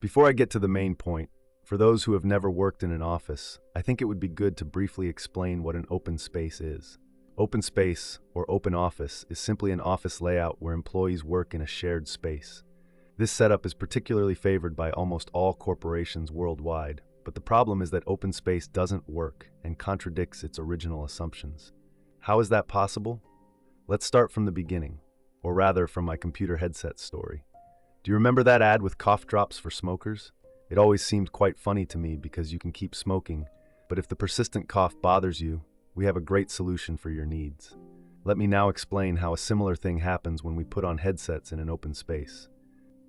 Before I get to the main point, for those who have never worked in an office, I think it would be good to briefly explain what an open space is. Open space, or open office, is simply an office layout where employees work in a shared space. This setup is particularly favored by almost all corporations worldwide, but the problem is that open space doesn't work and contradicts its original assumptions. How is that possible? Let's start from the beginning, or rather from my computer headset story. Do you remember that ad with cough drops for smokers? It always seemed quite funny to me because you can keep smoking, but if the persistent cough bothers you, we have a great solution for your needs. Let me now explain how a similar thing happens when we put on headsets in an open space.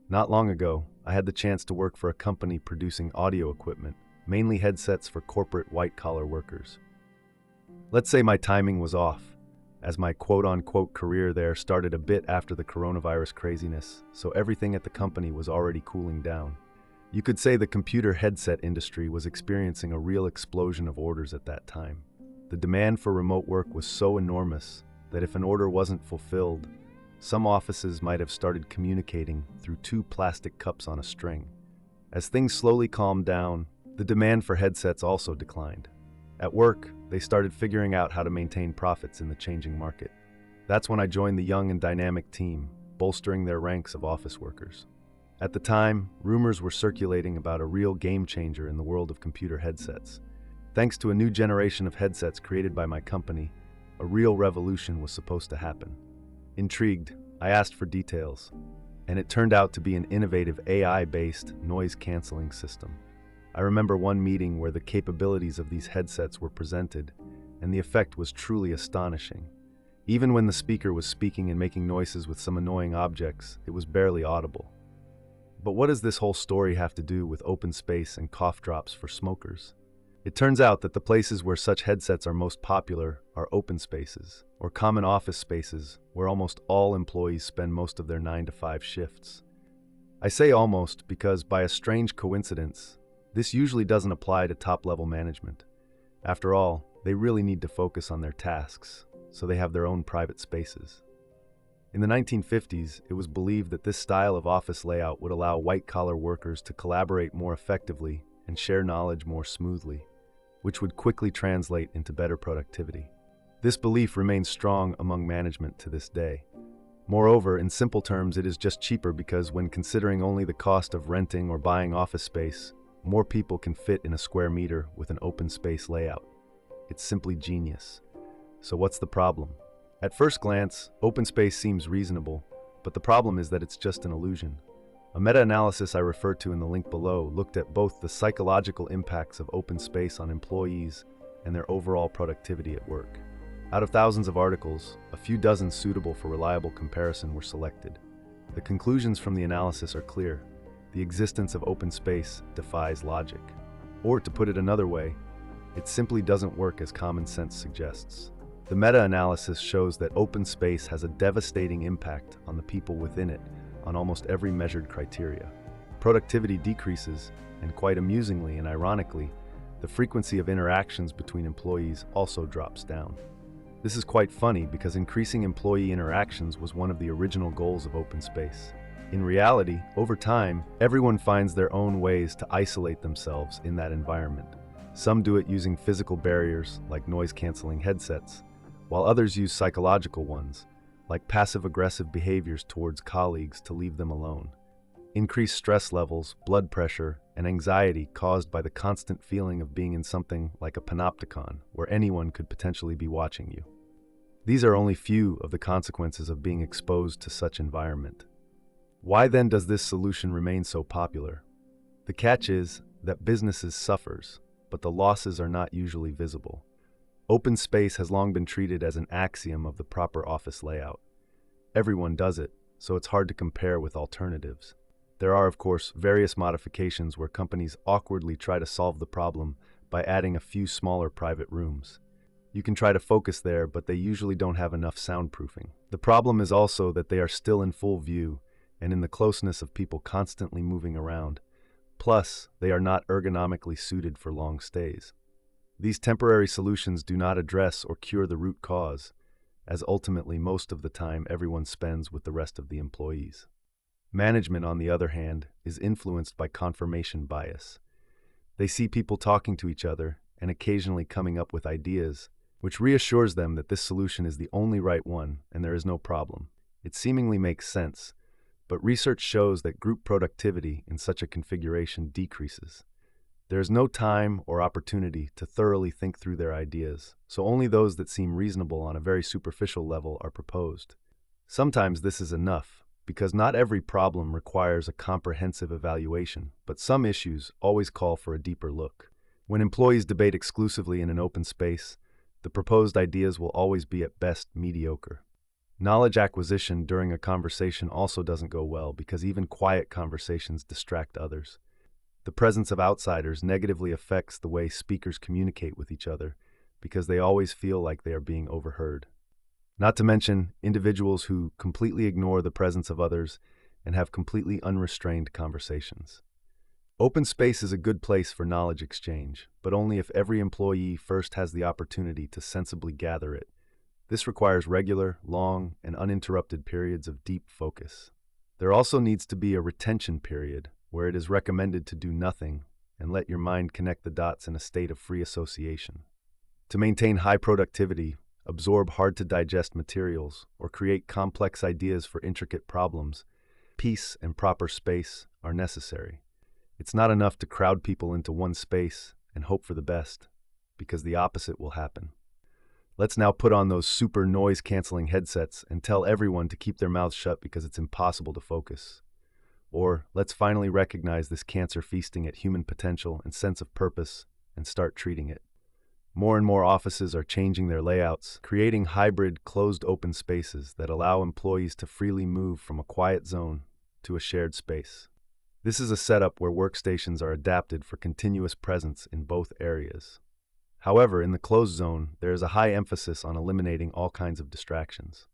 Not long ago, I had the chance to work for a company producing audio equipment, mainly headsets for corporate white-collar workers. Let's say my timing was off, as my quote-unquote career there started a bit after the coronavirus craziness, so everything at the company was already cooling down. You could say the computer headset industry was experiencing a real explosion of orders at that time. The demand for remote work was so enormous that if an order wasn't fulfilled, some offices might have started communicating through 2 plastic cups on a string. As things slowly calmed down, the demand for headsets also declined. At work, they started figuring out how to maintain profits in the changing market. That's when I joined the young and dynamic team, bolstering their ranks of office workers. At the time, rumors were circulating about a real game changer in the world of computer headsets. Thanks to a new generation of headsets created by my company, a real revolution was supposed to happen. Intrigued, I asked for details, and it turned out to be an innovative AI-based noise-canceling system. I remember one meeting where the capabilities of these headsets were presented, and the effect was truly astonishing. Even when the speaker was speaking and making noises with some annoying objects, it was barely audible. But what does this whole story have to do with open space and cough drops for smokers? It turns out that the places where such headsets are most popular are open spaces, or common office spaces, where almost all employees spend most of their 9-to-5 shifts. I say almost because, by a strange coincidence, this usually doesn't apply to top-level management. After all, they really need to focus on their tasks, so they have their own private spaces. In the 1950s, it was believed that this style of office layout would allow white-collar workers to collaborate more effectively and share knowledge more smoothly, which would quickly translate into better productivity. This belief remains strong among management to this day. Moreover, in simple terms, it is just cheaper because when considering only the cost of renting or buying office space, more people can fit in a square meter with an open space layout. It's simply genius. So what's the problem? At first glance, open space seems reasonable, but the problem is that it's just an illusion. A meta-analysis I referred to in the link below looked at both the psychological impacts of open space on employees and their overall productivity at work. Out of thousands of articles, a few dozen suitable for reliable comparison were selected. The conclusions from the analysis are clear. The existence of open space defies logic. Or, to put it another way, it simply doesn't work as common sense suggests. The meta-analysis shows that open space has a devastating impact on the people within it on almost every measured criteria. Productivity decreases, and quite amusingly and ironically, the frequency of interactions between employees also drops down. This is quite funny because increasing employee interactions was one of the original goals of open space. In reality, over time, everyone finds their own ways to isolate themselves in that environment. Some do it using physical barriers, like noise-canceling headsets, while others use psychological ones, like passive-aggressive behaviors towards colleagues to leave them alone. Increased stress levels, blood pressure, and anxiety caused by the constant feeling of being in something like a panopticon, where anyone could potentially be watching you. These are only few of the consequences of being exposed to such environment. Why then does this solution remain so popular? The catch is that businesses suffers, but the losses are not usually visible. Open space has long been treated as an axiom of the proper office layout. Everyone does it, so it's hard to compare with alternatives. There are, of course, various modifications where companies awkwardly try to solve the problem by adding a few smaller private rooms. You can try to focus there, but they usually don't have enough soundproofing. The problem is also that they are still in full view and in the closeness of people constantly moving around. Plus, they are not ergonomically suited for long stays. These temporary solutions do not address or cure the root cause, as ultimately most of the time everyone spends with the rest of the employees. Management, on the other hand, is influenced by confirmation bias. They see people talking to each other and occasionally coming up with ideas, which reassures them that this solution is the only right one and there is no problem. It seemingly makes sense, but research shows that group productivity in such a configuration decreases. There is no time or opportunity to thoroughly think through their ideas, so only those that seem reasonable on a very superficial level are proposed. Sometimes this is enough, because not every problem requires a comprehensive evaluation, but some issues always call for a deeper look. When employees debate exclusively in an open space, the proposed ideas will always be at best mediocre. Knowledge acquisition during a conversation also doesn't go well because even quiet conversations distract others. The presence of outsiders negatively affects the way speakers communicate with each other because they always feel like they are being overheard. Not to mention individuals who completely ignore the presence of others and have completely unrestrained conversations. Open space is a good place for knowledge exchange, but only if every employee first has the opportunity to sensibly gather it. This requires regular, long, and uninterrupted periods of deep focus. There also needs to be a retention period where it is recommended to do nothing and let your mind connect the dots in a state of free association. To maintain high productivity, absorb hard-to-digest materials, or create complex ideas for intricate problems, peace and proper space are necessary. It's not enough to crowd people into one space and hope for the best, because the opposite will happen. Let's now put on those super noise-canceling headsets and tell everyone to keep their mouths shut because it's impossible to focus. Or let's finally recognize this cancer feasting at human potential and sense of purpose and start treating it. More and more offices are changing their layouts, creating hybrid, closed open spaces that allow employees to freely move from a quiet zone to a shared space. This is a setup where workstations are adapted for continuous presence in both areas. However, in the closed zone, there is a high emphasis on eliminating all kinds of distractions.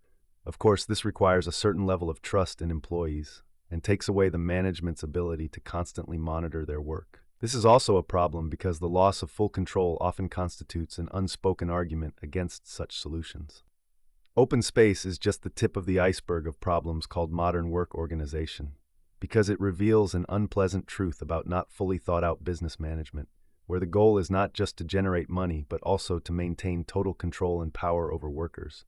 Of course, this requires a certain level of trust in employees and takes away the management's ability to constantly monitor their work. This is also a problem because the loss of full control often constitutes an unspoken argument against such solutions. Open space is just the tip of the iceberg of problems called modern work organization, because it reveals an unpleasant truth about not fully thought out business management, where the goal is not just to generate money but also to maintain total control and power over workers.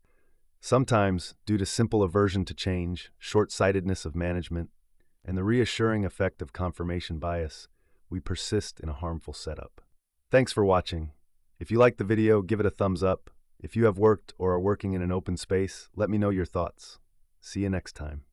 Sometimes, due to simple aversion to change, short-sightedness of management, and the reassuring effect of confirmation bias, we persist in a harmful setup. Thanks for watching. If you liked the video, give it a thumbs up. If you have worked or are working in an open space, let me know your thoughts. See you next time.